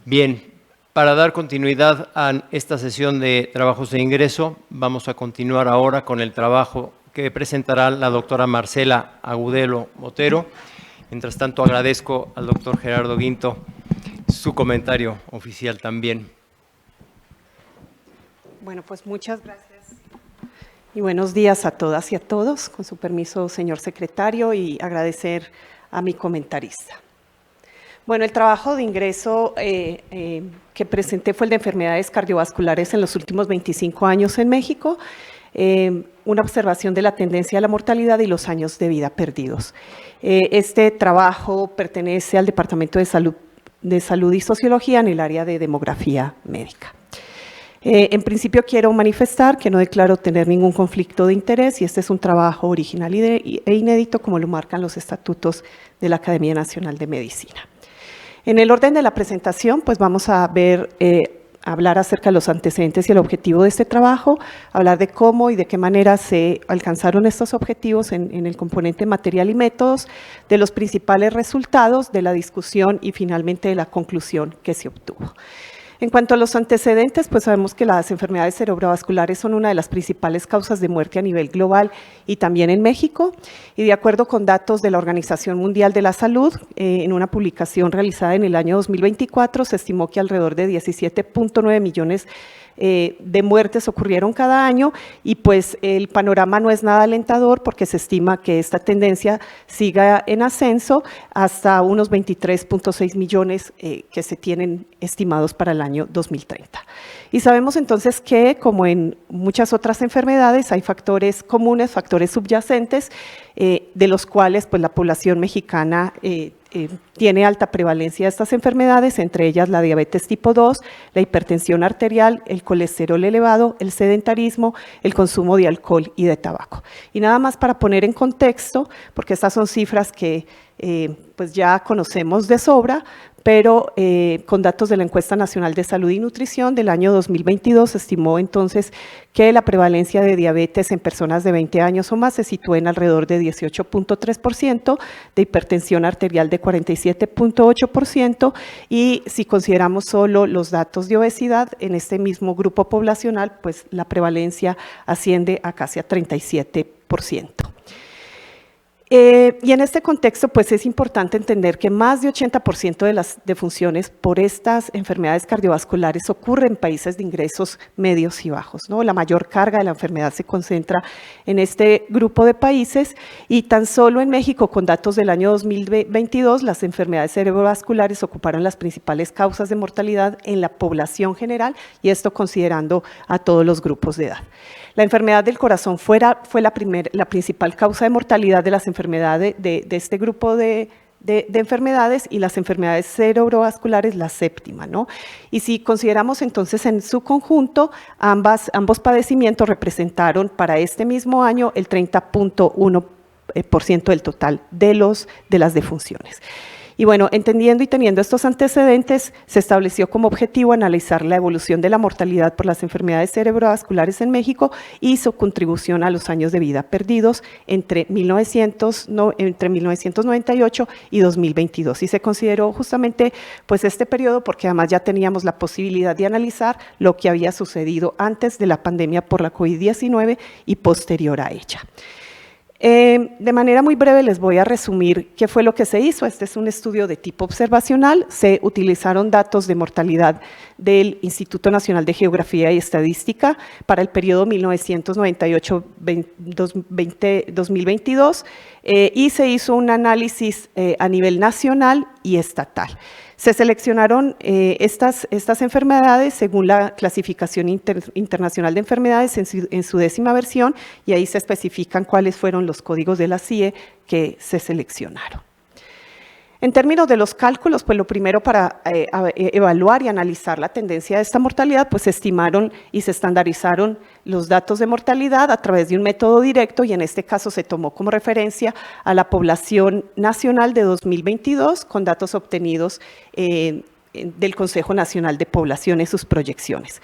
Bien, para dar continuidad a esta sesión de trabajos de ingreso, vamos a continuar ahora con el trabajo que presentará la doctora Marcela Agudelo Otero. Mientras tanto, agradezco al doctor Gerardo Guinto su comentario oficial también. Bueno, pues muchas gracias y buenos días a todas y a todos. Con su permiso, señor secretario, y agradecer a mi comentarista. Bueno, el trabajo de ingreso que presenté fue el de enfermedades cardiovasculares en los últimos 25 años en México, una observación de la tendencia a la mortalidad y los años de vida perdidos. Este trabajo pertenece al Departamento de Salud y Sociología en el área de demografía médica. En principio quiero manifestar que no declaro tener ningún conflicto de interés y este es un trabajo original e inédito como lo marcan los estatutos de la Academia Nacional de Medicina. En el orden de la presentación, pues vamos a ver, hablar acerca de los antecedentes y el objetivo de este trabajo, hablar de cómo y de qué manera se alcanzaron estos objetivos en el componente material y métodos, de los principales resultados de la discusión y finalmente de la conclusión que se obtuvo. En cuanto a los antecedentes, pues sabemos que las enfermedades cerebrovasculares son una de las principales causas de muerte a nivel global y también en México. Y de acuerdo con datos de la Organización Mundial de la Salud, en una publicación realizada en el año 2024, se estimó que alrededor de 17.9 millones de muertes ocurrieron cada año y pues el panorama no es nada alentador porque se estima que esta tendencia siga en ascenso hasta unos 23.6 millones que se tienen estimados para el año 2030. Y sabemos entonces que, como en muchas otras enfermedades, hay factores comunes, factores subyacentes, de los cuales pues, la población mexicana tiene alta prevalencia de estas enfermedades, entre ellas la diabetes tipo 2, la hipertensión arterial, el colesterol elevado, el sedentarismo, el consumo de alcohol y de tabaco. Y nada más para poner en contexto, porque estas son cifras que pues ya conocemos de sobra, pero con datos de la Encuesta Nacional de Salud y Nutrición del año 2022 se estimó entonces que la prevalencia de diabetes en personas de 20 años o más se sitúa en alrededor de 18.3%, de hipertensión arterial de 47.8% y si consideramos solo los datos de obesidad en este mismo grupo poblacional, pues la prevalencia asciende a casi a 37%. Y en este contexto, pues es importante entender que más de 80% de las defunciones por estas enfermedades cardiovasculares ocurre en países de ingresos medios y bajos, ¿no? La mayor carga de la enfermedad se concentra en este grupo de países y tan solo en México, con datos del año 2022, las enfermedades cerebrovasculares ocuparon las principales causas de mortalidad en la población general y esto considerando a todos los grupos de edad. La enfermedad del corazón fue la principal causa de mortalidad de las enfermedades de este grupo de enfermedades y las enfermedades cerebrovasculares la séptima, ¿no? Y si consideramos entonces en su conjunto, ambos padecimientos representaron para este mismo año el 30.1% del total de las defunciones. Y bueno, entendiendo y teniendo estos antecedentes, se estableció como objetivo analizar la evolución de la mortalidad por las enfermedades cerebrovasculares en México y su contribución a los años de vida perdidos entre 1998 y 2022. Y se consideró justamente pues este periodo porque además ya teníamos la posibilidad de analizar lo que había sucedido antes de la pandemia por la COVID-19 y posterior a ella. De manera muy breve les voy a resumir qué fue lo que se hizo. Este es un estudio de tipo observacional. Se utilizaron datos de mortalidad del Instituto Nacional de Geografía y Estadística para el periodo 1998-2022 y se hizo un análisis a nivel nacional y estatal. Se seleccionaron estas enfermedades según la clasificación internacional de enfermedades en su 10ª versión y ahí se especifican cuáles fueron los códigos de la CIE que se seleccionaron. En términos de los cálculos, pues lo primero para evaluar y analizar la tendencia de esta mortalidad, pues se estimaron y se estandarizaron los datos de mortalidad a través de un método directo y en este caso se tomó como referencia a la población nacional de 2022 con datos obtenidos del Consejo Nacional de Población en sus proyecciones.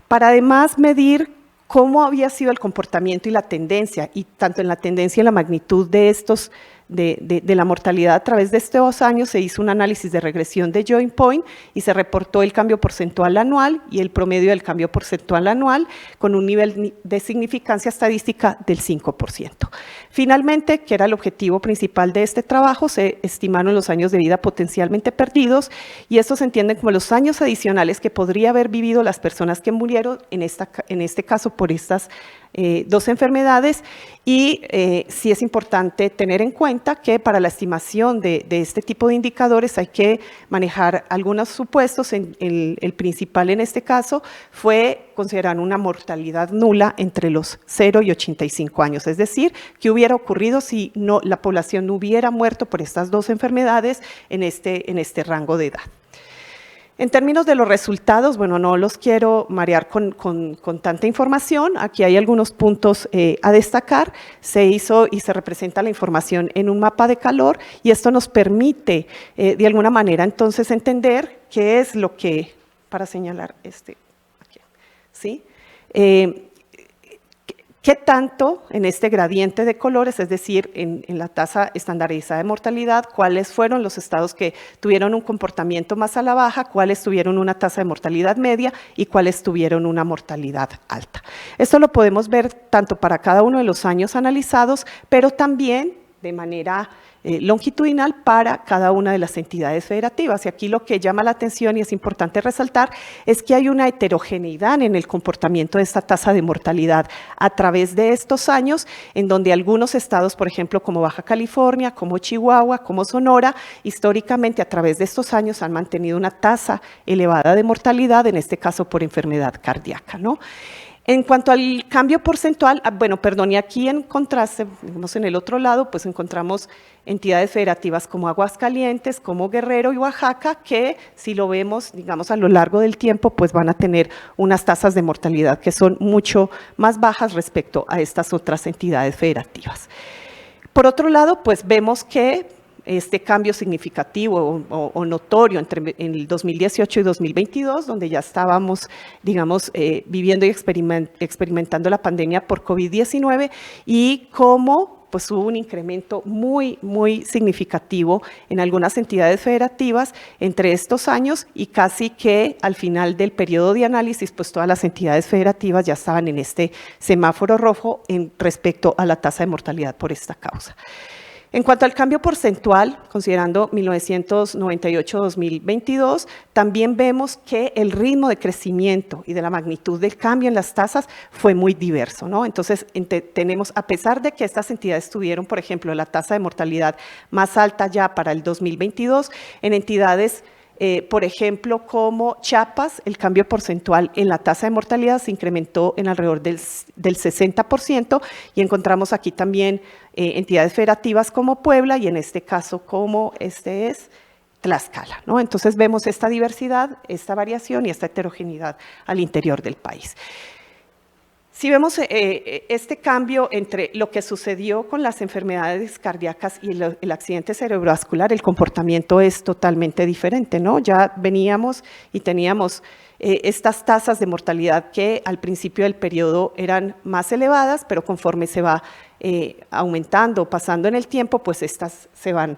Para además medir cómo había sido el comportamiento y la tendencia, y tanto en la tendencia y la magnitud de estos de la mortalidad a través de estos 2 años, se hizo un análisis de regresión de joint point y se reportó el cambio porcentual anual y el promedio del cambio porcentual anual con un nivel de significancia estadística del 5%. Finalmente, que era el objetivo principal de este trabajo, se estimaron los años de vida potencialmente perdidos y estos se entienden como los años adicionales que podría haber vivido las personas que murieron, en este caso por estas 2 enfermedades, y sí es importante tener en cuenta que para la estimación de este tipo de indicadores hay que manejar algunos supuestos. El principal en este caso fue considerar una mortalidad nula entre los 0 y 85 años, es decir, qué hubiera ocurrido si la población no hubiera muerto por estas 2 enfermedades en este rango de edad. En términos de los resultados, bueno, no los quiero marear con tanta información. Aquí hay algunos puntos a destacar. Se hizo y se representa la información en un mapa de calor y esto nos permite, de alguna manera, entonces entender qué es lo que, para señalar aquí, ¿sí? ¿Qué tanto en este gradiente de colores, es decir, en la tasa estandarizada de mortalidad, cuáles fueron los estados que tuvieron un comportamiento más a la baja, cuáles tuvieron una tasa de mortalidad media y cuáles tuvieron una mortalidad alta? Esto lo podemos ver tanto para cada uno de los años analizados, pero también de manera longitudinal para cada una de las entidades federativas. Y aquí lo que llama la atención y es importante resaltar es que hay una heterogeneidad en el comportamiento de esta tasa de mortalidad a través de estos años, en donde algunos estados, por ejemplo, como Baja California, como Chihuahua, como Sonora, históricamente a través de estos años han mantenido una tasa elevada de mortalidad, en este caso por enfermedad cardíaca, ¿no? En cuanto al cambio porcentual, bueno, perdón, y aquí en contraste, digamos en el otro lado, pues encontramos entidades federativas como Aguascalientes, como Guerrero y Oaxaca, que si lo vemos, digamos, a lo largo del tiempo, pues van a tener unas tasas de mortalidad que son mucho más bajas respecto a estas otras entidades federativas. Por otro lado, pues vemos que este cambio significativo o notorio entre el 2018 y 2022, donde ya estábamos, digamos, viviendo y experimentando la pandemia por COVID-19 y cómo pues hubo un incremento muy significativo en algunas entidades federativas entre estos años y casi que al final del periodo de análisis, pues todas las entidades federativas ya estaban en este semáforo rojo respecto a la tasa de mortalidad por esta causa. En cuanto al cambio porcentual, considerando 1998-2022, también vemos que el ritmo de crecimiento y de la magnitud del cambio en las tasas fue muy diverso, ¿no? Entonces, tenemos, a pesar de que estas entidades tuvieron, por ejemplo, la tasa de mortalidad más alta ya para el 2022, en entidades por ejemplo, como Chiapas, el cambio porcentual en la tasa de mortalidad se incrementó en alrededor del 60% y encontramos aquí también entidades federativas como Puebla y en este caso como es Tlaxcala, ¿no? Entonces vemos esta diversidad, esta variación y esta heterogeneidad al interior del país. Si vemos este cambio entre lo que sucedió con las enfermedades cardíacas y el accidente cerebrovascular, el comportamiento es totalmente diferente, ¿no? Ya veníamos y teníamos estas tasas de mortalidad que al principio del periodo eran más elevadas, pero conforme se va aumentando, pasando en el tiempo, pues estas se van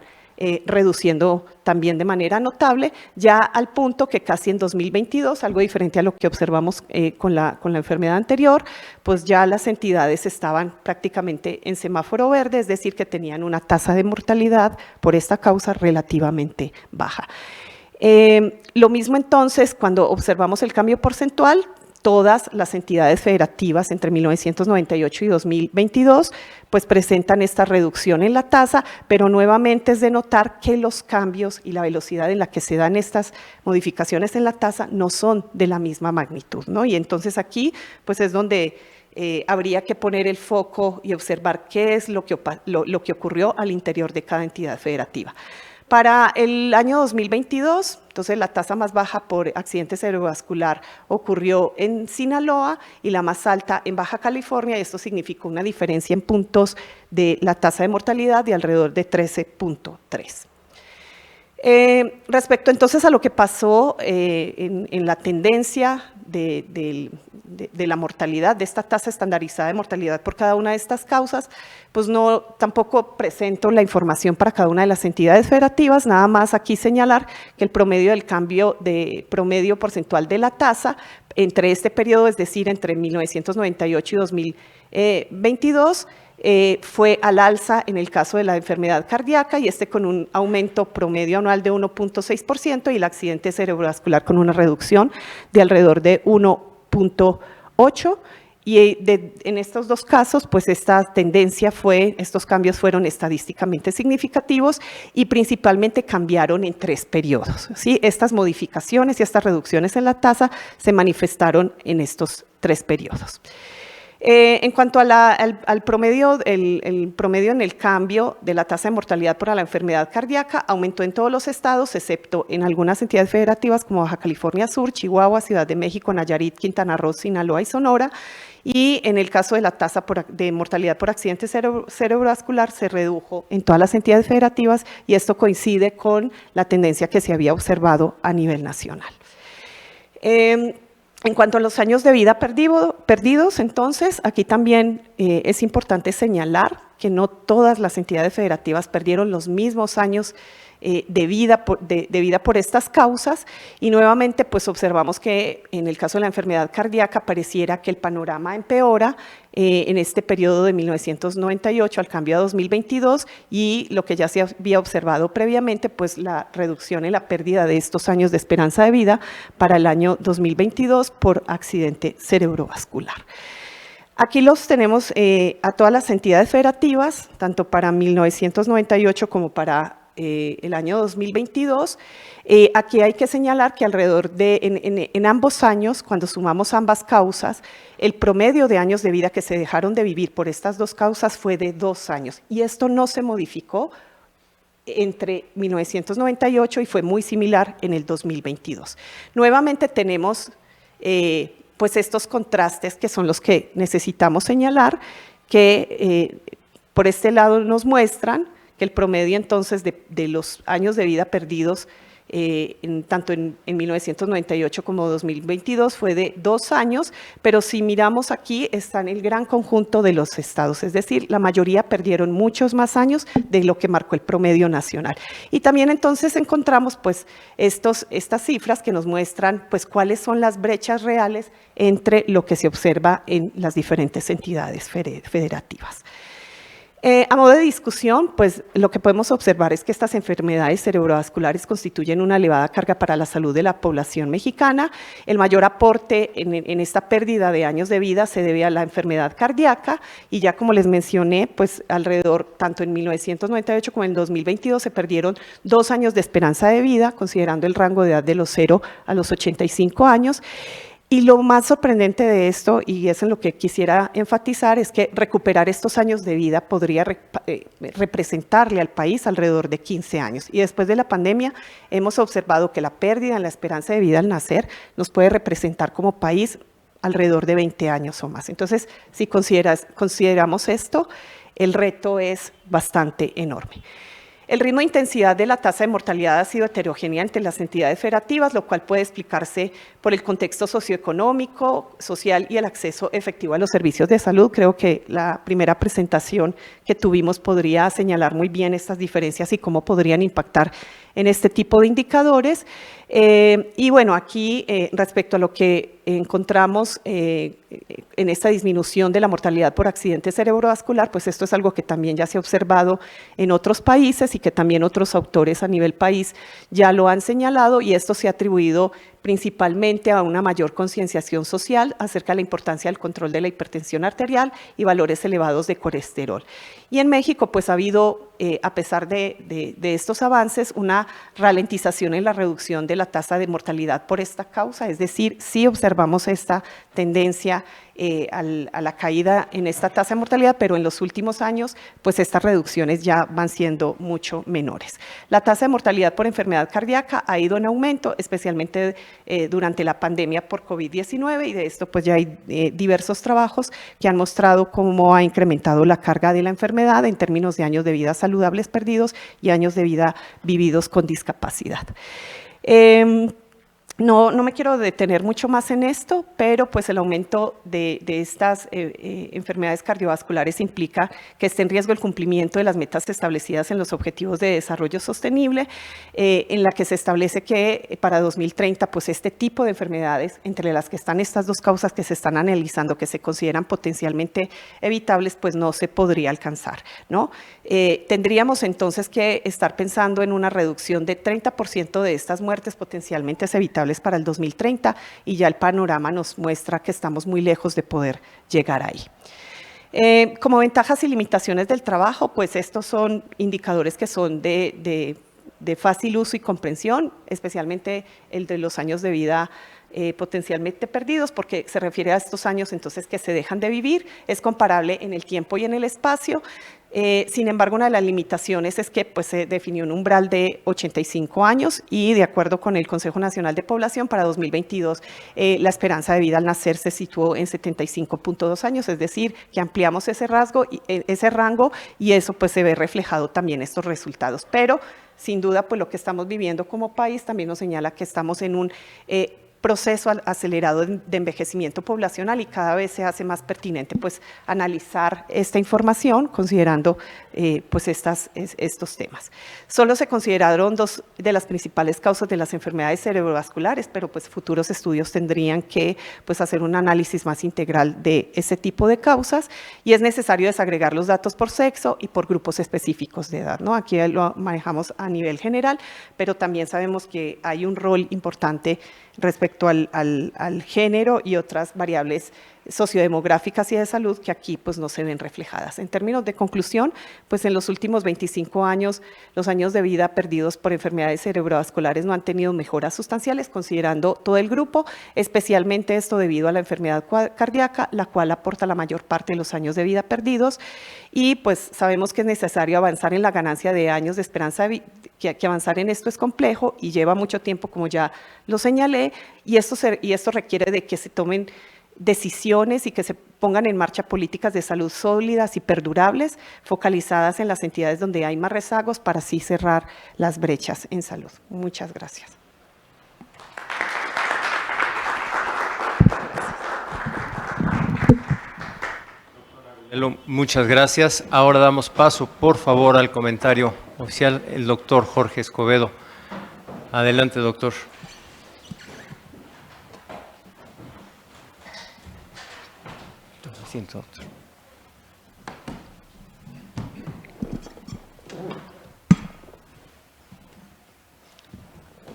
reduciendo también de manera notable, ya al punto que casi en 2022, algo diferente a lo que observamos con la enfermedad anterior, pues ya las entidades estaban prácticamente en semáforo verde, es decir, que tenían una tasa de mortalidad por esta causa relativamente baja. Lo mismo entonces cuando observamos el cambio porcentual, todas las entidades federativas entre 1998 y 2022 pues presentan esta reducción en la tasa, pero nuevamente es de notar que los cambios y la velocidad en la que se dan estas modificaciones en la tasa no son de la misma magnitud, ¿no? Y entonces aquí pues es donde habría que poner el foco y observar qué es lo que ocurrió al interior de cada entidad federativa. Para el año 2022, entonces la tasa más baja por accidente cerebrovascular ocurrió en Sinaloa y la más alta en Baja California, y esto significó una diferencia en puntos de la tasa de mortalidad de alrededor de 13.3. Respecto entonces a lo que pasó en la tendencia de la mortalidad, de esta tasa estandarizada de mortalidad por cada una de estas causas, pues tampoco presento la información para cada una de las entidades federativas, nada más aquí señalar que el promedio del cambio de promedio porcentual de la tasa entre este periodo, es decir, entre 1998 y 2022, fue al alza en el caso de la enfermedad cardíaca y con un aumento promedio anual de 1.6% y el accidente cerebrovascular con una reducción de alrededor de 1.8%. Y en estos dos casos, pues estos cambios fueron estadísticamente significativos y principalmente cambiaron en 3 periodos, ¿sí? Estas modificaciones y estas reducciones en la tasa se manifestaron en estos 3 periodos. En cuanto al promedio, el promedio en el cambio de la tasa de mortalidad por la enfermedad cardíaca aumentó en todos los estados, excepto en algunas entidades federativas como Baja California Sur, Chihuahua, Ciudad de México, Nayarit, Quintana Roo, Sinaloa y Sonora. Y en el caso de la tasa de mortalidad por accidente cerebrovascular se redujo en todas las entidades federativas y esto coincide con la tendencia que se había observado a nivel nacional. En cuanto a los años de vida perdidos, entonces, aquí también es importante señalar que no todas las entidades federativas perdieron los mismos años de vida por estas causas y nuevamente pues observamos que en el caso de la enfermedad cardíaca pareciera que el panorama empeora en este periodo de 1998 al cambio a 2022 y lo que ya se había observado previamente pues la reducción en la pérdida de estos años de esperanza de vida para el año 2022 por accidente cerebrovascular. Aquí los tenemos a todas las entidades federativas, tanto para 1998 como para el año 2022. Aquí hay que señalar que alrededor en ambos años, cuando sumamos ambas causas, el promedio de años de vida que se dejaron de vivir por estas dos causas fue de 2 años. Y esto no se modificó entre 1998 y fue muy similar en el 2022. Nuevamente tenemos pues estos contrastes que son los que necesitamos señalar, que por este lado nos muestran que el promedio entonces de los años de vida perdidos tanto en 1998 como 2022 fue de 2 años, pero si miramos aquí está en el gran conjunto de los estados, es decir, la mayoría perdieron muchos más años de lo que marcó el promedio nacional. Y también entonces encontramos pues estas cifras que nos muestran pues cuáles son las brechas reales entre lo que se observa en las diferentes entidades federativas. A modo de discusión, pues lo que podemos observar es que estas enfermedades cerebrovasculares constituyen una elevada carga para la salud de la población mexicana. El mayor aporte en esta pérdida de años de vida se debe a la enfermedad cardíaca y ya como les mencioné, pues alrededor, tanto en 1998 como en 2022 se perdieron 2 años de esperanza de vida, considerando el rango de edad de los 0 a los 85 años. Y lo más sorprendente de esto, y es en lo que quisiera enfatizar, es que recuperar estos años de vida podría representarle al país alrededor de 15 años. Y después de la pandemia hemos observado que la pérdida en la esperanza de vida al nacer nos puede representar como país alrededor de 20 años o más. Entonces, si consideramos esto, el reto es bastante enorme. El ritmo de intensidad de la tasa de mortalidad ha sido heterogénea entre las entidades federativas, lo cual puede explicarse por el contexto socioeconómico, social y el acceso efectivo a los servicios de salud. Creo que la primera presentación que tuvimos podría señalar muy bien estas diferencias y cómo podrían impactar en este tipo de indicadores. Y bueno, aquí respecto a lo que encontramos en esta disminución de la mortalidad por accidente cerebrovascular, pues esto es algo que también ya se ha observado en otros países y que también otros autores a nivel país ya lo han señalado, y esto se ha atribuido principalmente a una mayor concienciación social acerca de la importancia del control de la hipertensión arterial y valores elevados de colesterol. Y en México pues ha habido, a pesar de estos avances, una ralentización en la reducción de la tasa de mortalidad por esta causa, es decir, sí observamos esta tendencia a la caída en esta tasa de mortalidad, pero en los últimos años, pues estas reducciones ya van siendo mucho menores. La tasa de mortalidad por enfermedad cardíaca ha ido en aumento, especialmente durante la pandemia por COVID-19, y de esto pues ya hay diversos trabajos que han mostrado cómo ha incrementado la carga de la enfermedad en términos de años de vida saludables perdidos y años de vida vividos con discapacidad. No me quiero detener mucho más en esto, pero pues el aumento de estas enfermedades cardiovasculares implica que esté en riesgo el cumplimiento de las metas establecidas en los Objetivos de Desarrollo Sostenible, en la que se establece que para 2030 pues este tipo de enfermedades, entre las que están estas dos causas que se están analizando, que se consideran potencialmente evitables, pues no se podría alcanzar, ¿no? Tendríamos entonces que estar pensando en una reducción de 30% de estas muertes potencialmente evitables para el 2030, y ya el panorama nos muestra que estamos muy lejos de poder llegar ahí. Como ventajas y limitaciones del trabajo, pues estos son indicadores que son de fácil uso y comprensión, especialmente el de los años de vida potencialmente perdidos, porque se refiere a estos años entonces que se dejan de vivir, es comparable en el tiempo y en el espacio. Sin embargo, una de las limitaciones es que pues, se definió un umbral de 85 años y de acuerdo con el Consejo Nacional de Población para 2022 la esperanza de vida al nacer se situó en 75.2 años, es decir, que ampliamos ese rango y eso pues se ve reflejado también en estos resultados. Pero sin duda pues lo que estamos viviendo como país también nos señala que estamos en un proceso acelerado de envejecimiento poblacional y cada vez se hace más pertinente pues analizar esta información considerando pues estos temas. Solo se consideraron dos de las principales causas de las enfermedades cerebrovasculares, pero pues futuros estudios tendrían que pues hacer un análisis más integral de ese tipo de causas y es necesario desagregar los datos por sexo y por grupos específicos de edad, ¿no? Aquí lo manejamos a nivel general, pero también sabemos que hay un rol importante respecto al género y otras variables sociodemográficas y de salud que aquí pues no se ven reflejadas. En términos de conclusión, pues en los últimos 25 años, los años de vida perdidos por enfermedades cerebrovasculares no han tenido mejoras sustanciales considerando todo el grupo, especialmente esto debido a la enfermedad cardíaca, la cual aporta la mayor parte de los años de vida perdidos y pues sabemos que es necesario avanzar en la ganancia de años de esperanza de vida, que avanzar en esto es complejo y lleva mucho tiempo, como ya lo señalé, y esto requiere de que se tomen decisiones y que se pongan en marcha políticas de salud sólidas y perdurables, focalizadas en las entidades donde hay más rezagos para así cerrar las brechas en salud. Muchas gracias. Muchas gracias. Ahora damos paso, por favor, al comentario oficial, el doctor Jorge Escobedo. Adelante, doctor. Doctor.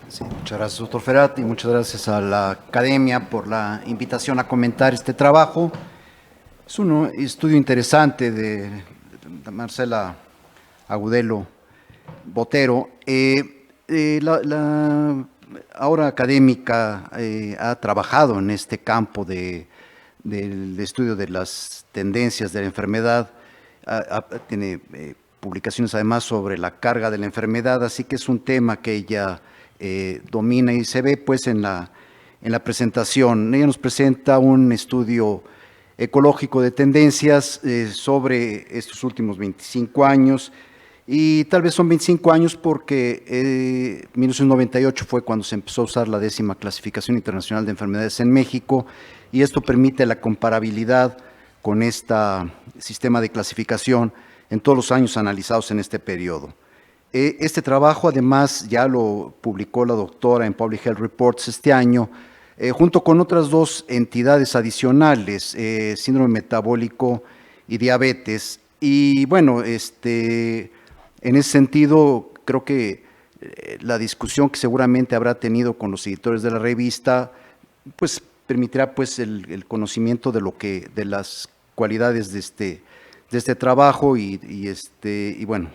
Sí, muchas gracias, doctor Ferat, y muchas gracias a la Academia por la invitación a comentar este trabajo. Es un estudio interesante de Marcela Agudelo Botero. La ahora académica ha trabajado en este campo del estudio de las tendencias de la enfermedad, tiene publicaciones además sobre la carga de la enfermedad, así que es un tema que ella domina y se ve pues en la presentación. Ella nos presenta un estudio ecológico de tendencias sobre estos últimos 25 años, y tal vez son 25 años porque 1998 fue cuando se empezó a usar la 10ª clasificación internacional de enfermedades en México, y esto permite la comparabilidad con este sistema de clasificación en todos los años analizados en este periodo. Este trabajo además ya lo publicó la doctora en Public Health Reports este año, junto con otras dos entidades adicionales, síndrome metabólico y diabetes. Y bueno, en ese sentido, creo que la discusión que seguramente habrá tenido con los editores de la revista, pues permitirá pues el conocimiento de las cualidades de este trabajo y bueno,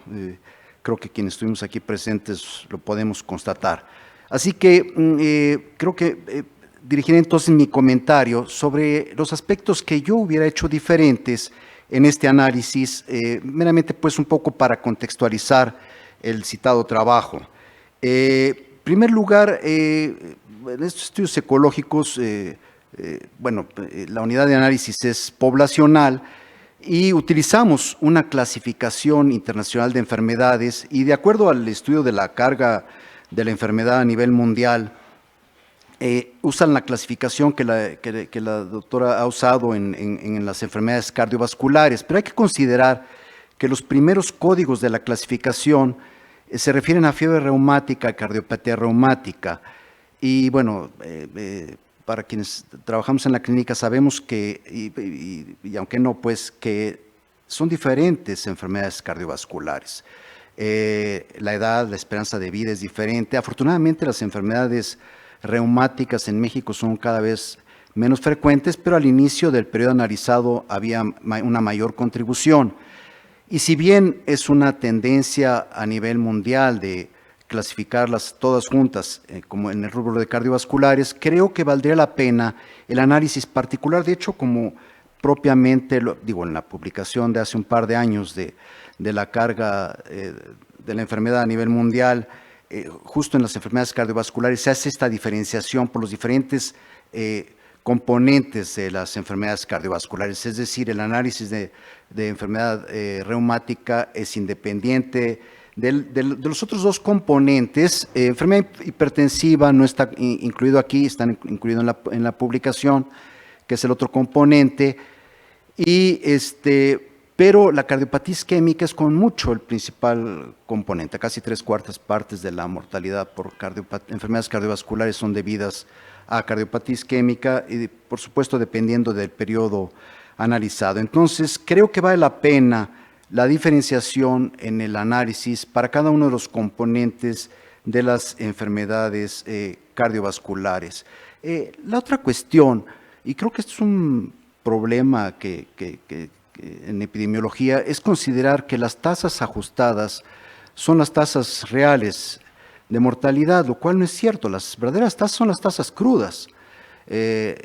creo que quienes estuvimos aquí presentes lo podemos constatar. Así que creo que dirigiré entonces mi comentario sobre los aspectos que yo hubiera hecho diferentes en este análisis, meramente pues un poco para contextualizar el citado trabajo. En primer lugar, en estos estudios ecológicos, la unidad de análisis es poblacional y utilizamos una clasificación internacional de enfermedades y de acuerdo al estudio de la carga de la enfermedad a nivel mundial, usan la clasificación que la doctora ha usado en las enfermedades cardiovasculares, pero hay que considerar que los primeros códigos de la clasificación se refieren a fiebre reumática, cardiopatía reumática, y bueno, para quienes trabajamos en la clínica sabemos que, y aunque no, pues que son diferentes enfermedades cardiovasculares. La edad, la esperanza de vida es diferente. Afortunadamente las enfermedades reumáticas en México son cada vez menos frecuentes, pero al inicio del periodo analizado había una mayor contribución. Y si bien es una tendencia a nivel mundial de clasificarlas todas juntas como en el rubro de cardiovasculares, creo que valdría la pena el análisis particular, de hecho, como propiamente, en la publicación de hace un par de años de la carga de la enfermedad a nivel mundial, justo en las enfermedades cardiovasculares se hace esta diferenciación por los diferentes componentes de las enfermedades cardiovasculares, es decir, el análisis de enfermedad reumática es independiente de los otros dos componentes. Enfermedad hipertensiva no está incluido aquí, están incluidos en la publicación, que es el otro componente, pero la cardiopatía isquémica es con mucho el principal componente. Casi 3/4 partes de la mortalidad por enfermedades cardiovasculares son debidas a cardiopatía isquémica y, por supuesto, dependiendo del periodo analizado. Entonces, creo que vale la pena la diferenciación en el análisis para cada uno de los componentes de las enfermedades cardiovasculares. La otra cuestión, y creo que esto es un problema que en epidemiología, es considerar que las tasas ajustadas son las tasas reales de mortalidad, lo cual no es cierto. Las verdaderas tasas son las tasas crudas,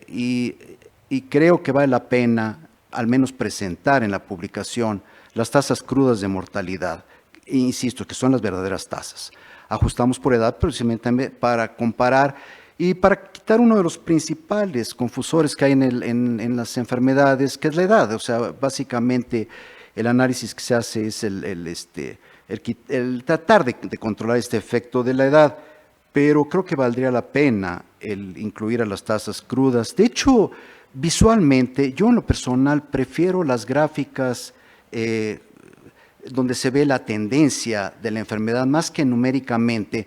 y creo que vale la pena al menos presentar en la publicación las tasas crudas de mortalidad, e insisto, que son las verdaderas tasas. Ajustamos por edad, precisamente para comparar y para quitar uno de los principales confusores que hay en las enfermedades, que es la edad. O sea, básicamente el análisis que se hace es el tratar de controlar este efecto de la edad, pero creo que valdría la pena el incluir a las tasas crudas. De hecho, visualmente, yo en lo personal prefiero las gráficas donde se ve la tendencia de la enfermedad más que numéricamente,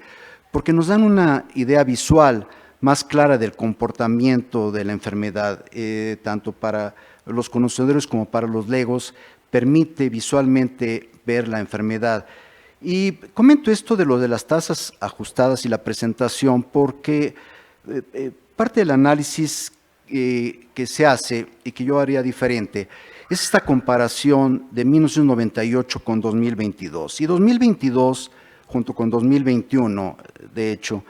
porque nos dan una idea visual más clara del comportamiento de la enfermedad, tanto para los conocedores como para los legos, permite visualmente ver la enfermedad. Y comento esto de lo de las tasas ajustadas y la presentación porque parte del análisis que se hace y que yo haría diferente es esta comparación de 1998 con 2022. Y 2022, junto con 2021, de hecho,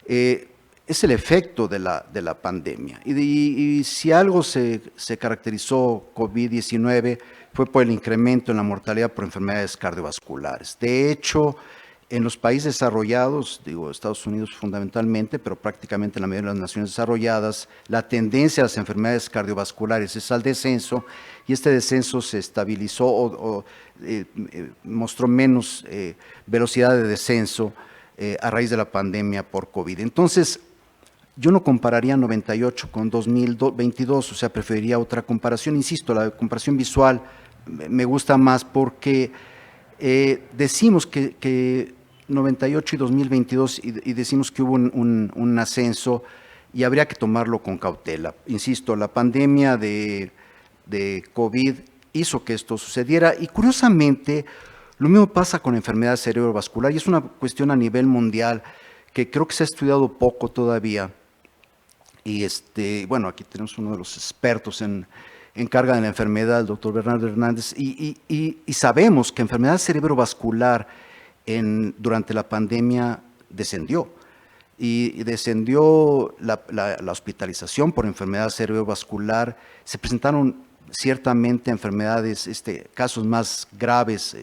es el efecto de la pandemia. Y si algo se caracterizó COVID-19 fue por el incremento en la mortalidad por enfermedades cardiovasculares. De hecho, en los países desarrollados, Estados Unidos fundamentalmente, pero prácticamente en la mayoría de las naciones desarrolladas, la tendencia a las enfermedades cardiovasculares es al descenso, y este descenso se estabilizó o mostró menos velocidad de descenso a raíz de la pandemia por COVID. Entonces, yo no compararía 98 con 2022, o sea, preferiría otra comparación. Insisto, la comparación visual me gusta más porque decimos que 98 y 2022 y decimos que hubo un ascenso y habría que tomarlo con cautela. Insisto, la pandemia de COVID hizo que esto sucediera y curiosamente lo mismo pasa con enfermedad cerebrovascular y es una cuestión a nivel mundial que creo que se ha estudiado poco todavía. Y bueno, aquí tenemos uno de los expertos en carga de la enfermedad, el doctor Bernardo Hernández, y sabemos que enfermedad cerebrovascular durante la pandemia descendió. y descendió la hospitalización por enfermedad cerebrovascular. Se presentaron ciertamente enfermedades, casos más graves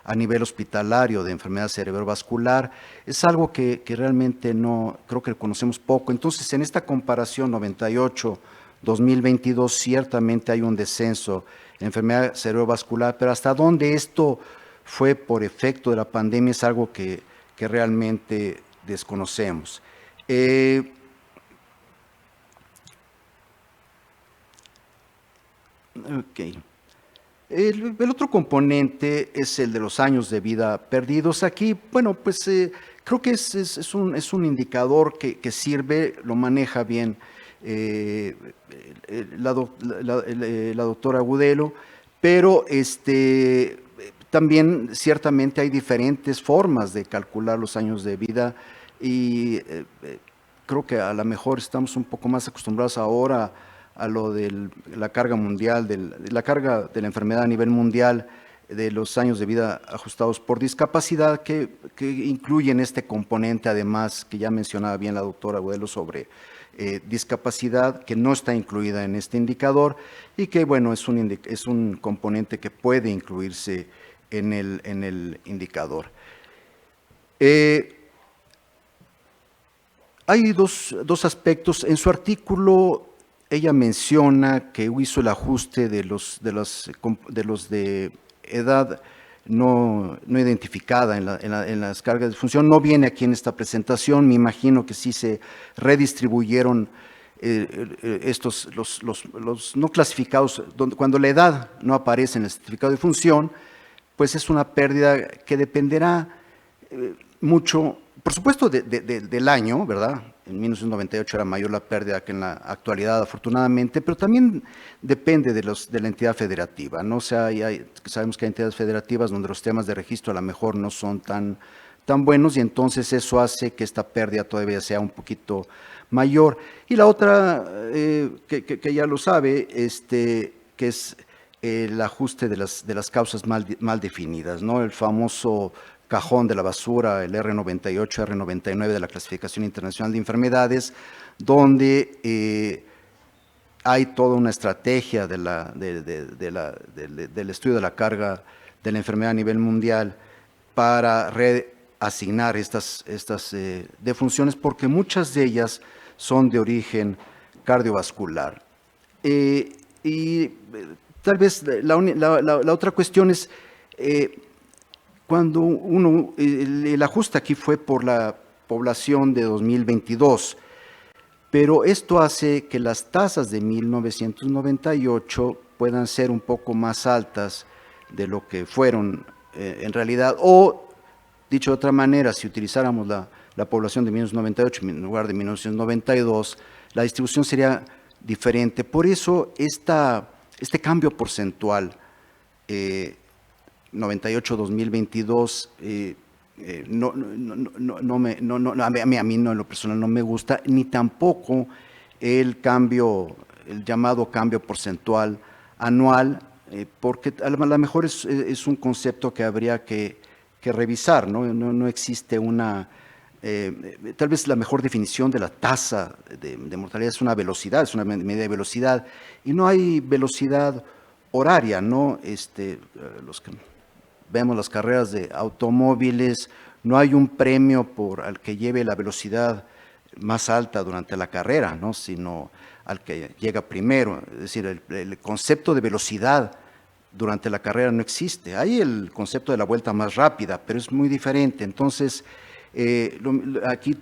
a nivel hospitalario de enfermedad cerebrovascular. Es algo que realmente no, creo que conocemos poco. Entonces, en esta comparación 98-2022, ciertamente hay un descenso en enfermedad cerebrovascular, pero hasta dónde esto fue por efecto de la pandemia es algo que realmente desconocemos. Okay. El otro componente es el de los años de vida perdidos. Aquí, bueno, pues creo que es un indicador que sirve, lo maneja bien la doctora Agudelo, pero también ciertamente hay diferentes formas de calcular los años de vida y creo que a lo mejor estamos un poco más acostumbrados ahora a lo de la carga mundial, la carga de la enfermedad a nivel mundial, de los años de vida ajustados por discapacidad, que incluyen este componente, además, que ya mencionaba bien la doctora Agudelo sobre discapacidad, que no está incluida en este indicador y que, bueno, es un componente que puede incluirse en el indicador. Hay dos aspectos. En su artículo, ella menciona que hizo el ajuste de los de edad no identificada en las cargas de función. No viene aquí en esta presentación, me imagino que sí se redistribuyeron los no clasificados, cuando la edad no aparece en el certificado de función, pues es una pérdida que dependerá mucho, por supuesto, del año, ¿verdad? En 1998 era mayor la pérdida que en la actualidad, afortunadamente, pero también depende de la entidad federativa, ¿no? O sea, sabemos que hay entidades federativas donde los temas de registro a lo mejor no son tan buenos y entonces eso hace que esta pérdida todavía sea un poquito mayor. Y la otra, que ya lo sabe, que es el ajuste de las causas mal definidas, ¿no? El famoso cajón de la basura, el R98, R99 de la Clasificación Internacional de Enfermedades, donde hay toda una estrategia del estudio de la carga de la enfermedad a nivel mundial para reasignar estas defunciones, porque muchas de ellas son de origen cardiovascular. Y tal vez la otra cuestión es, cuando el ajuste aquí fue por la población de 2022, pero esto hace que las tasas de 1998 puedan ser un poco más altas de lo que fueron en realidad, o dicho de otra manera, si utilizáramos la población de 1998 en lugar de 1992, la distribución sería diferente. Por eso este cambio porcentual 98-2022 a mí no, en lo personal no me gusta, ni tampoco el llamado cambio porcentual anual, porque a lo mejor es un concepto que habría que revisar, ¿no? No existe tal vez la mejor definición de la tasa de mortalidad es una velocidad, es una medida de velocidad, y no hay velocidad horaria, ¿no? Los que vemos las carreras de automóviles, no hay un premio al que lleve la velocidad más alta durante la carrera, ¿no? Sino al que llega primero. Es decir, el concepto de velocidad durante la carrera no existe. Hay el concepto de la vuelta más rápida, pero es muy diferente. Entonces, aquí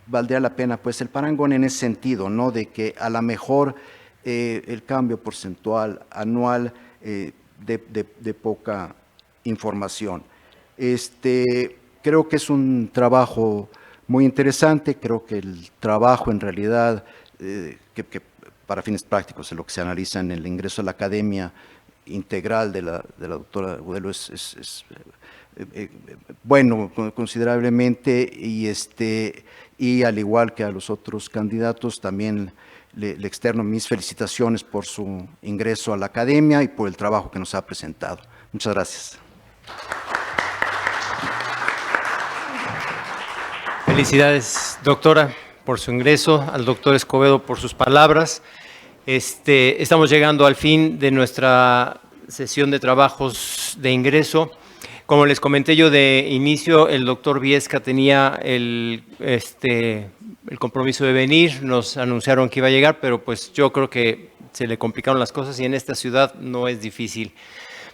valdría la pena pues el parangón en ese sentido, ¿no? De que a lo mejor el cambio porcentual anual de poca información. Creo que es un trabajo muy interesante, creo que el trabajo en realidad, que para fines prácticos es lo que se analiza en el ingreso a la academia integral de la doctora Agudelo es bueno considerablemente, y al igual que a los otros candidatos también le externo mis felicitaciones por su ingreso a la academia y por el trabajo que nos ha presentado. Muchas gracias. Felicidades, doctora, por su ingreso, al doctor Escobedo por sus palabras. Estamos llegando al fin de nuestra sesión de trabajos de ingreso. Como les comenté yo de inicio, el doctor Viesca tenía el compromiso de venir, nos anunciaron que iba a llegar, pero pues yo creo que se le complicaron las cosas y en esta ciudad no es difícil.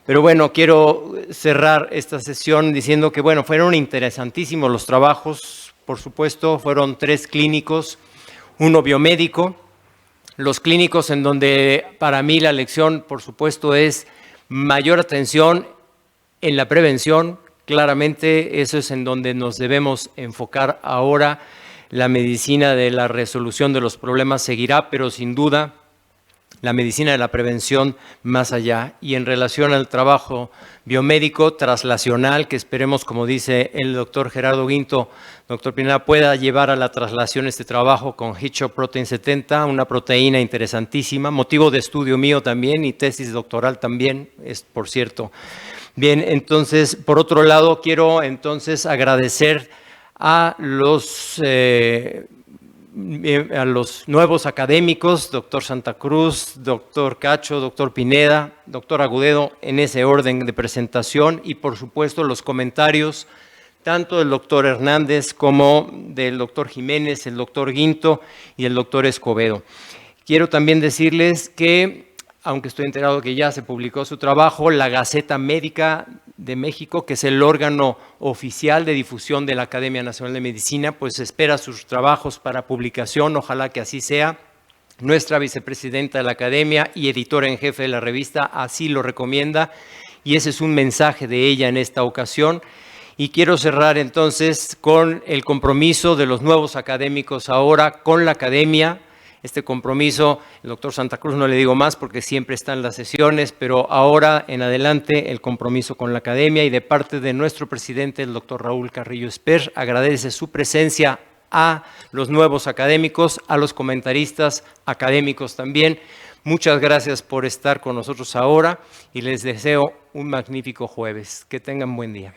Pero bueno, quiero cerrar esta sesión diciendo que bueno, fueron interesantísimos los trabajos, por supuesto, fueron 3 clínicos, 1 biomédico. Los clínicos en donde para mí la lección, por supuesto, es mayor atención en la prevención. Claramente eso es en donde nos debemos enfocar ahora. La medicina de la resolución de los problemas seguirá, pero sin duda la medicina de la prevención más allá. Y en relación al trabajo biomédico traslacional, que esperemos, como dice el doctor Gerardo Guinto, doctor Pineda, pueda llevar a la traslación este trabajo con Hitcho Protein 70, una proteína interesantísima, motivo de estudio mío también y tesis doctoral también, por cierto. Bien, entonces, por otro lado, quiero entonces agradecer a los nuevos académicos, doctor Santa Cruz, doctor Cacho, doctor Pineda, doctor Agudelo, en ese orden de presentación y por supuesto los comentarios tanto del doctor Hernández como del doctor Jiménez, el doctor Guinto y el doctor Escobedo. Quiero también decirles que, aunque estoy enterado que ya se publicó su trabajo, la Gaceta Médica de México, que es el órgano oficial de difusión de la Academia Nacional de Medicina, pues espera sus trabajos para publicación, ojalá que así sea. Nuestra vicepresidenta de la Academia y editora en jefe de la revista así lo recomienda y ese es un mensaje de ella en esta ocasión. Y quiero cerrar entonces con el compromiso de los nuevos académicos ahora con la Academia. Este compromiso, el doctor Santa Cruz no le digo más porque siempre está en las sesiones, pero ahora en adelante el compromiso con la Academia y de parte de nuestro presidente, el doctor Raúl Carrillo Esper, agradece su presencia a los nuevos académicos, a los comentaristas académicos también. Muchas gracias por estar con nosotros ahora y les deseo un magnífico jueves. Que tengan buen día.